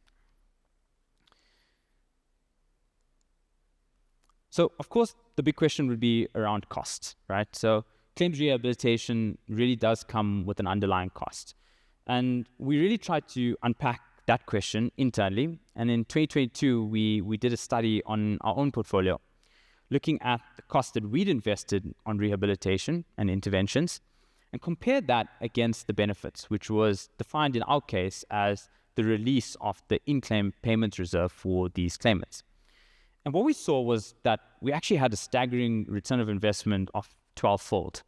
C: So, of course, the big question would be around costs, right? So claims rehabilitation really does come with an underlying cost. And we really tried to unpack that question internally. And in 2022, we did a study on our own portfolio, looking at the cost that we'd invested on rehabilitation and interventions, and compared that against the benefits, which was defined in our case as the release of the in-claim payments reserve for these claimants. And what we saw was that we actually had a staggering return of investment of 12-fold,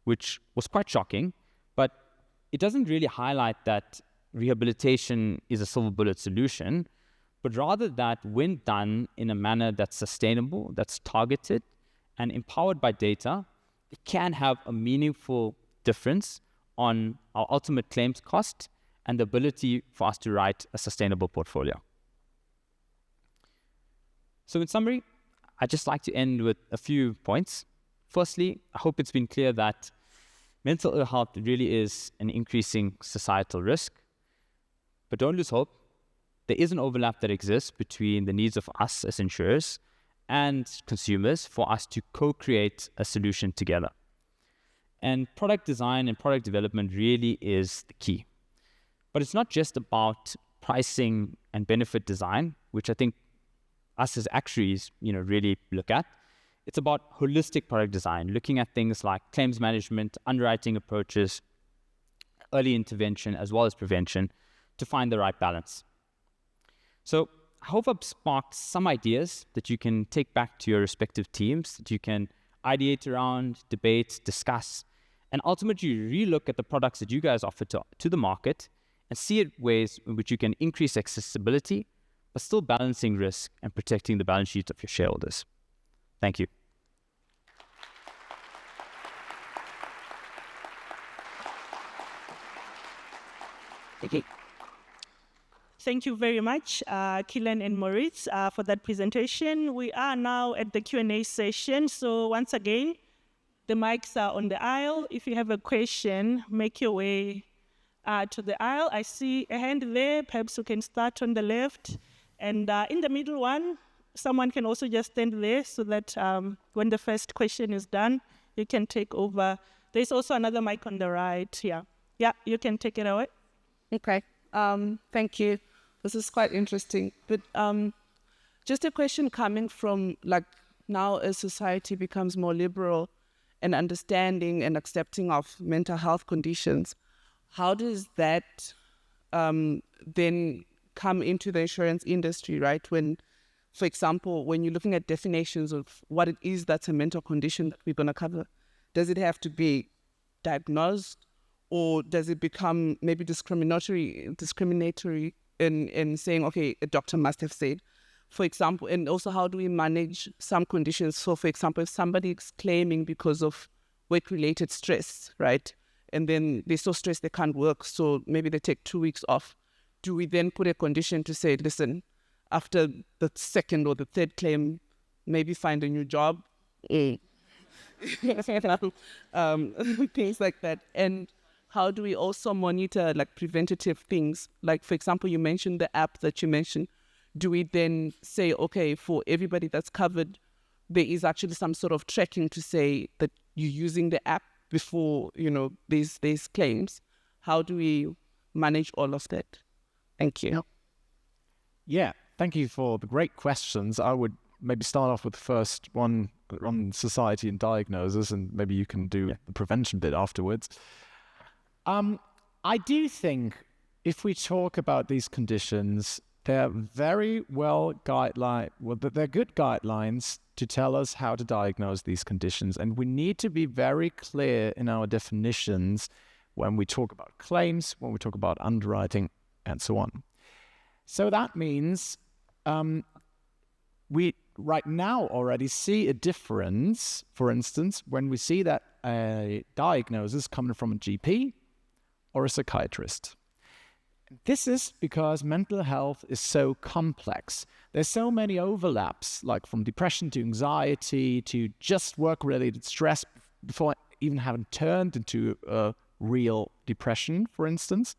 C: which was quite shocking, but it doesn't really highlight that rehabilitation is a silver bullet solution, but rather that when done in a manner that's sustainable, that's targeted, and empowered by data, it can have a meaningful difference on our ultimate claims cost and the ability for us to write a sustainable portfolio. So in summary, I'd just like to end with a few points. Firstly, I hope it's been clear that mental ill health really is an increasing societal risk. But don't lose hope. There is an overlap that exists between the needs of us as insurers and consumers for us to co-create a solution together. And product design and product development really is the key. But it's not just about pricing and benefit design, which I think us as actuaries, really look at. It's about holistic product design, looking at things like claims management, underwriting approaches, early intervention, as well as prevention, to find the right balance. So I hope I've sparked some ideas that you can take back to your respective teams, that you can ideate around, debate, discuss, and ultimately relook at the products that you guys offer to the market and see it ways in which you can increase accessibility, but still balancing risk and protecting the balance sheet of your shareholders. Thank you.
D: Thank you very much, Keelan and Maurice, for that presentation. We are now at the Q&A session. So once again, the mics are on the aisle. If you have a question, make your way to the aisle. I see a hand there. Perhaps you can start on the left. And in the middle one, someone can also just stand there so that when the first question is done, you can take over. There's also another mic on the right. Yeah, you can take it away.
E: Okay, thank you. This is quite interesting. But just a question coming from now as society becomes more liberal and understanding and accepting of mental health conditions, how does that then come into the insurance industry, right? When, for example, when you're looking at definitions of what it is that's a mental condition that we're going to cover, does it have to be diagnosed, or does it become maybe discriminatory in saying, okay, a doctor must have said, for example, and also how do we manage some conditions? So, for example, if somebody is claiming because of work-related stress, right, and then they're so stressed they can't work, so maybe they take 2 weeks off, do we then put a condition to say, listen, after the second or the third claim, maybe find a new job? Things like that. And how do we also monitor preventative things? Like, for example, you mentioned the app that you mentioned. Do we then say, okay, for everybody that's covered, there is actually some sort of tracking to say that you're using the app before, these claims? How do we manage all of that? Thank you.
A: Yeah, thank you for the great questions. I would maybe start off with the first one on society and diagnosis, and maybe you can do the prevention bit afterwards. I do think if we talk about these conditions, they're very they're good guidelines to tell us how to diagnose these conditions. And we need to be very clear in our definitions when we talk about claims, when we talk about underwriting, and so on. So that means we right now already see a difference, for instance, when we see that a diagnosis coming from a GP or a psychiatrist. This is because mental health is so complex. There's so many overlaps, like from depression to anxiety to just work-related stress before even having turned into a real depression, for instance.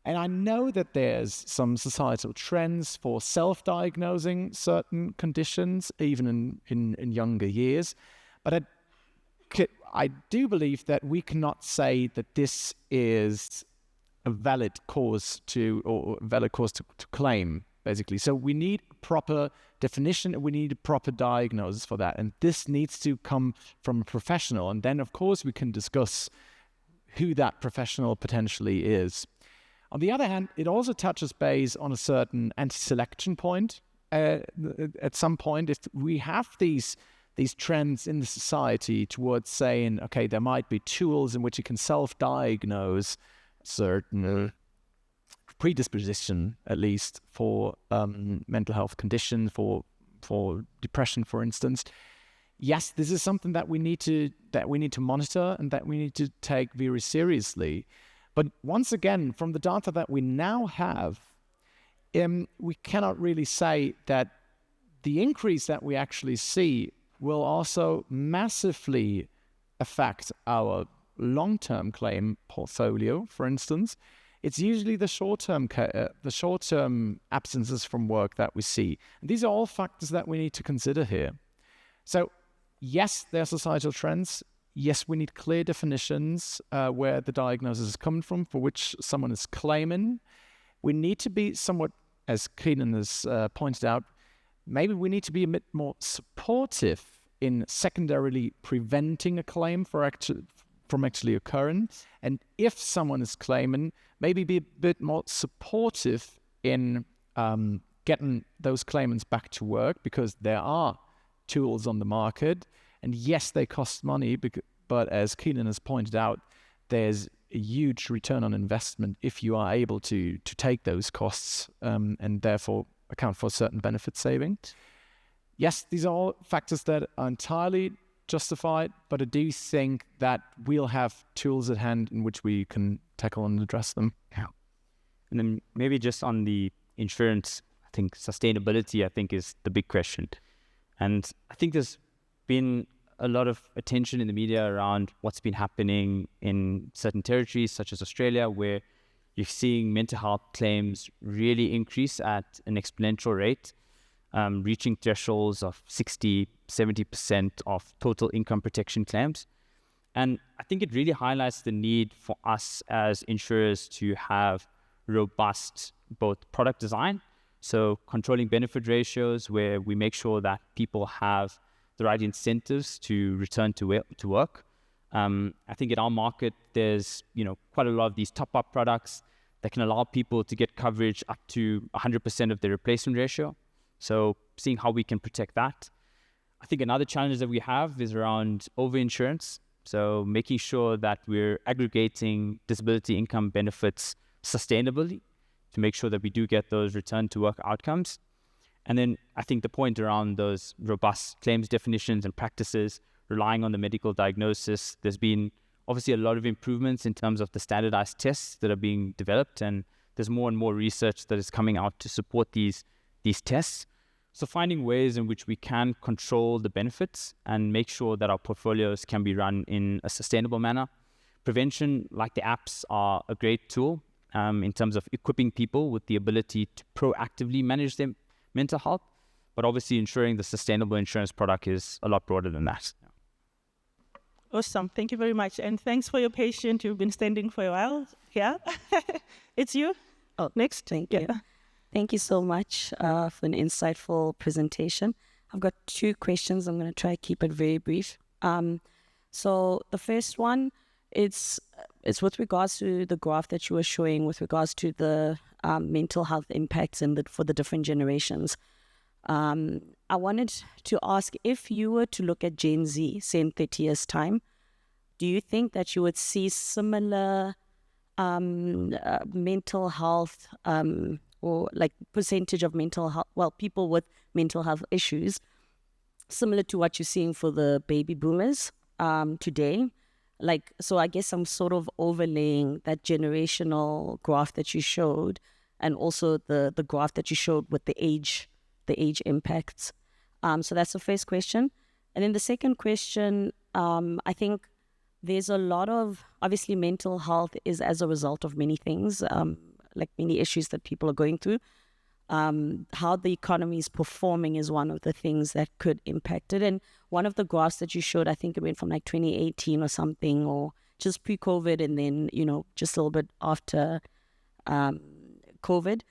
A: And I know that there's some societal trends for self-diagnosing certain conditions, even in younger years. But I do believe that we cannot say that this is a valid cause to claim, basically. So we need proper definition, and we need a proper diagnosis for that. And this needs to come from a professional. And then, of course, we can discuss who that professional potentially is. On the other hand, it also touches base on a certain anti-selection point. At some point, if we have these trends in the society towards saying, okay, there might be tools in which you can self-diagnose certain predisposition, at least, for mental health condition, for depression, for instance. Yes, this is something that we need to monitor and that we need to take very seriously. But once again, from the data that we now have, we cannot really say that the increase that we actually see will also massively affect our long-term claim portfolio, for instance. It's usually the short-term absences from work that we see. And these are all factors that we need to consider here. So yes, there are societal trends. Yes, we need clear definitions where the diagnosis is coming from, for which someone is claiming. We need to be somewhat, as Keenan has pointed out, maybe we need to be a bit more supportive in secondarily preventing a claim from actually occurring. And if someone is claiming, maybe be a bit more supportive in getting those claimants back to work, because there are tools on the market. And yes, they cost money, but as Keenan has pointed out, there's a huge return on investment if you are able to take those costs and therefore account for certain benefit saving. Yes, these are all factors that are entirely justified, but I do think that we'll have tools at hand in which we can tackle and address them.
C: Yeah. And then maybe just on the insurance, I think sustainability, is the big question. And I think there's been a lot of attention in the media around what's been happening in certain territories, such as Australia, where you're seeing mental health claims really increase at an exponential rate, reaching thresholds of 60, 70% of total income protection claims. And I think it really highlights the need for us as insurers to have robust both product design, so controlling benefit ratios where we make sure that people have the right incentives to return to work. I think in our market, there's quite a lot of these top-up products that can allow people to get coverage up to 100% of their replacement ratio. So seeing how we can protect that. I think another challenge that we have is around overinsurance. So making sure that we're aggregating disability income benefits sustainably to make sure that we do get those return to work outcomes. And then I think the point around those robust claims definitions and practices, relying on the medical diagnosis, there's been obviously a lot of improvements in terms of the standardized tests that are being developed, and there's more and more research that is coming out to support these tests. So finding ways in which we can control the benefits and make sure that our portfolios can be run in a sustainable manner. Prevention, like the apps, are a great tool in terms of equipping people with the ability to proactively manage their mental health, but obviously ensuring the sustainable insurance product is a lot broader than that.
D: Awesome. Thank you very much. And thanks for your patience. You've been standing for a while. Yeah. It's you.
F: Oh,
D: next.
F: Thank you. Thank you so much for an insightful presentation. I've got 2 questions. I'm going to try to keep it very brief. So the first one, it's with regards to the graph that you were showing with regards to the mental health impacts for the different generations. I wanted to ask, if you were to look at Gen Z, say in 30 years' time, do you think that you would see similar mental health or like percentage of mental health, people with mental health issues, similar to what you're seeing for the baby boomers today? So I guess I'm sort of overlaying that generational graph that you showed, and also the graph that you showed with the age impacts. So that's the first question. And then the second question, I think there's a lot of, obviously mental health is as a result of many things, like many issues that people are going through. How the economy is performing is one of the things that could impact it. And one of the graphs that you showed, I think it went from like 2018 or something, or just pre-COVID, and then, just a little bit after COVID.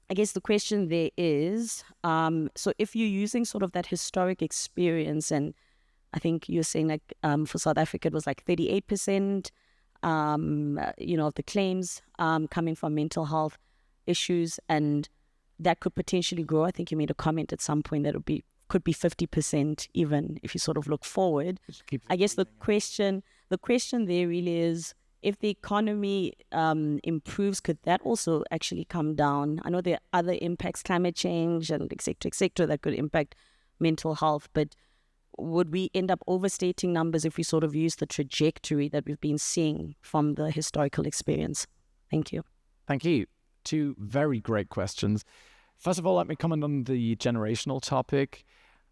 F: I guess the question there is, so if you're using sort of that historic experience, and I think you're saying like for South Africa, it was like 38%, of the claims coming from mental health issues, and that could potentially grow. I think you made a comment at some point that could be 50% even if you sort of look forward. I guess the question there really is, if the economy improves, could that also actually come down? I know there are other impacts, climate change and et cetera, that could impact mental health, but would we end up overstating numbers if we sort of use the trajectory that we've been seeing from the historical experience? Thank you.
A: Thank you. Two very great questions. First of all, let me comment on the generational topic.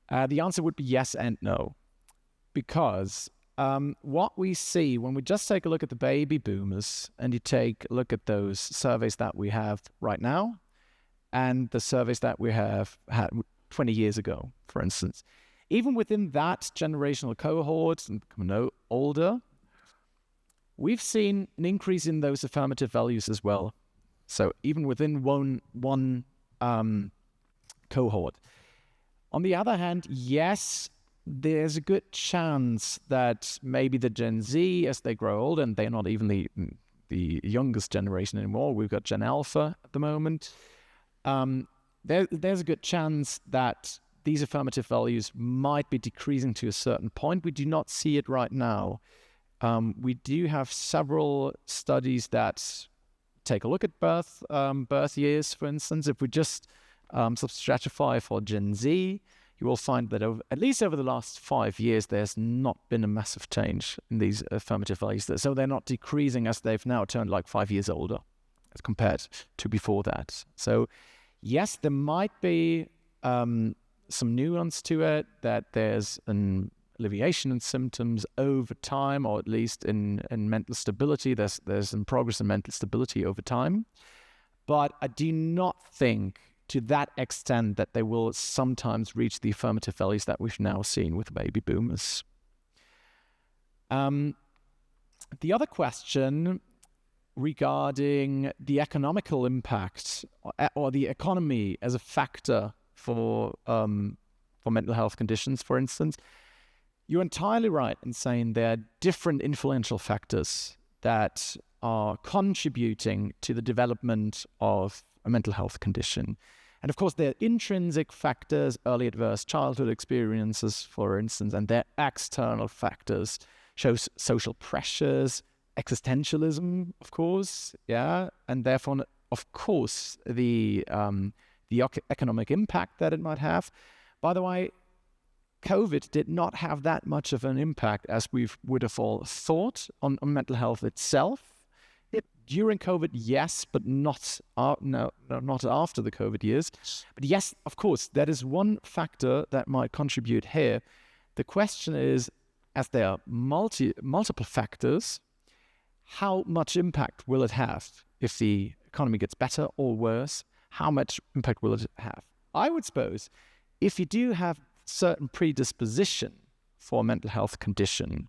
A: The answer would be yes and no. Because what we see when we just take a look at the baby boomers and you take a look at those surveys that we have right now and the surveys that we have had 20 years ago, for instance, even within that generational cohort and no older, we've seen an increase in those affirmative values as well. So even within one cohort. On the other hand, yes, there's a good chance that maybe the Gen Z, as they grow older, and they're not even the youngest generation anymore. We've got Gen Alpha at the moment. There's a good chance that these affirmative values might be decreasing to a certain point. We do not see it right now. We do have several studies that take a look at birth years, for instance. If we just stratify for Gen Z, you will find that at least over the last 5 years, there's not been a massive change in these affirmative values. So they're not decreasing as they've now turned like 5 years older as compared to before that. So yes, there might be some nuance to it, that there's an alleviation in symptoms over time, or at least in mental stability. There's some progress in mental stability over time. But I do not think to that extent that they will sometimes reach the affirmative values that we've now seen with baby boomers. The other question regarding the economical impact or the economy as a factor for mental health conditions, for instance, you're entirely right in saying there are different influential factors that are contributing to the development of a mental health condition. And of course, there are intrinsic factors, early adverse childhood experiences, for instance, and there are external factors, shows social pressures, existentialism, of course, yeah, and therefore, of course, the economic impact that it might have. By the way, COVID did not have that much of an impact as we would have all thought on mental health itself. During COVID, yes, but not after the COVID years. But yes, of course, that is one factor that might contribute here. The question is, as there are multiple factors, how much impact will it have if the economy gets better or worse? How much impact will it have? I would suppose if you do have certain predisposition for a mental health condition,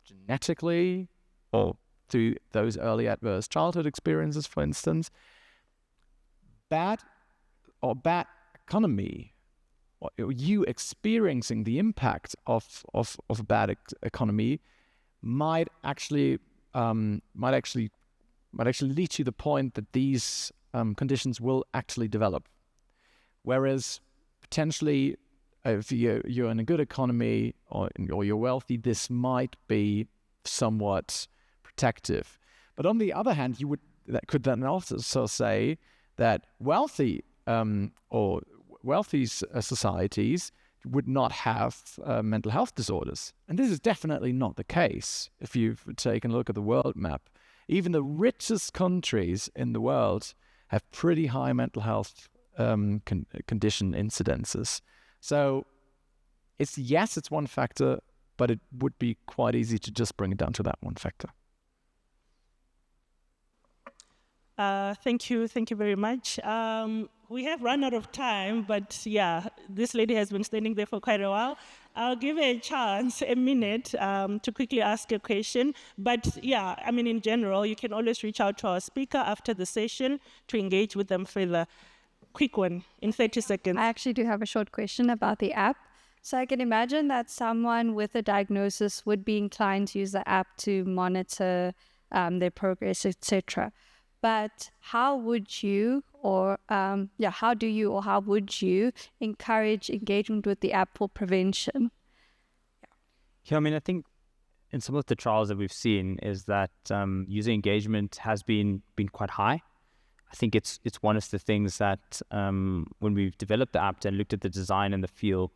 A: genetically or through those early adverse childhood experiences, for instance, bad economy, or you experiencing the impact of a bad economy might actually lead to the point that these conditions will actually develop. Whereas potentially, if you're in a good economy or you're wealthy, this might be somewhat protective. But on the other hand, that could then also say that wealthy societies would not have mental health disorders. And this is definitely not the case. If you've taken a look at the world map, even the richest countries in the world have pretty high mental health condition incidences. So it's one factor, but it would be quite easy to just bring it down to that one factor.
D: Thank you very much. We have run out of time, but yeah, this lady has been standing there for quite a while. I'll give her a chance, a minute, to quickly ask a question. But yeah, I mean, in general, you can always reach out to our speaker after the session to engage with them further. Quick one, in 30 seconds.
G: I actually do have a short question about the app. So I can imagine that someone with a diagnosis would be inclined to use the app to monitor their progress, etc. But how would you, or how would you encourage engagement with the app for prevention?
C: Yeah, I mean, I think in some of the trials that we've seen is that user engagement has been quite high. I think it's one of the things that when we've developed the app and looked at the design and the feel,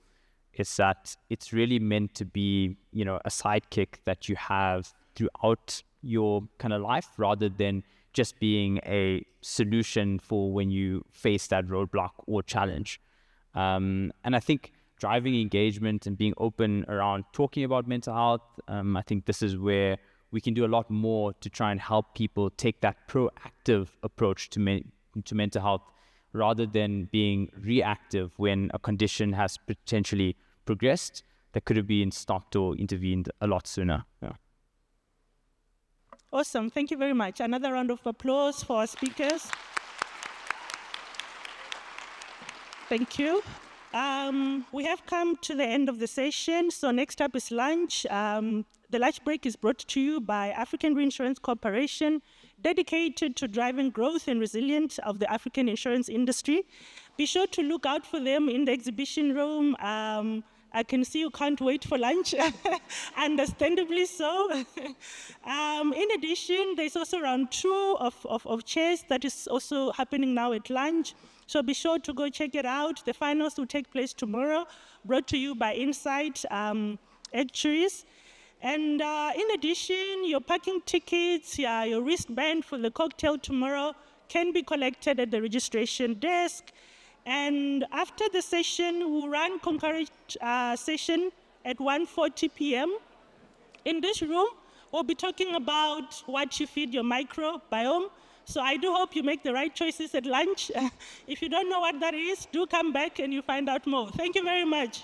C: is that it's really meant to be, a sidekick that you have throughout your kind of life, rather than just being a solution for when you face that roadblock or challenge. And I think driving engagement and being open around talking about mental health, I think this is where we can do a lot more to try and help people take that proactive approach to mental health, rather than being reactive when a condition has potentially progressed that could have been stopped or intervened a lot sooner. Yeah.
D: Awesome. Thank you very much. Another round of applause for our speakers. Thank you. We have come to the end of the session. So next up is lunch. The lunch break is brought to you by African Reinsurance Corporation, dedicated to driving growth and resilience of the African insurance industry. Be sure to look out for them in the exhibition room. I can see you can't wait for lunch, understandably so. In addition, there's also round 2 of chairs that is also happening now at lunch. So be sure to go check it out. The finals will take place tomorrow, brought to you by Insight Actuaries. And in addition, your parking tickets, your wristband for the cocktail tomorrow can be collected at the registration desk. And after the session, we'll run concurrent session at 1:40 p.m. In this room, we'll be talking about what you feed your microbiome. So I do hope you make the right choices at lunch. If you don't know what that is, do come back and you find out more. Thank you very much.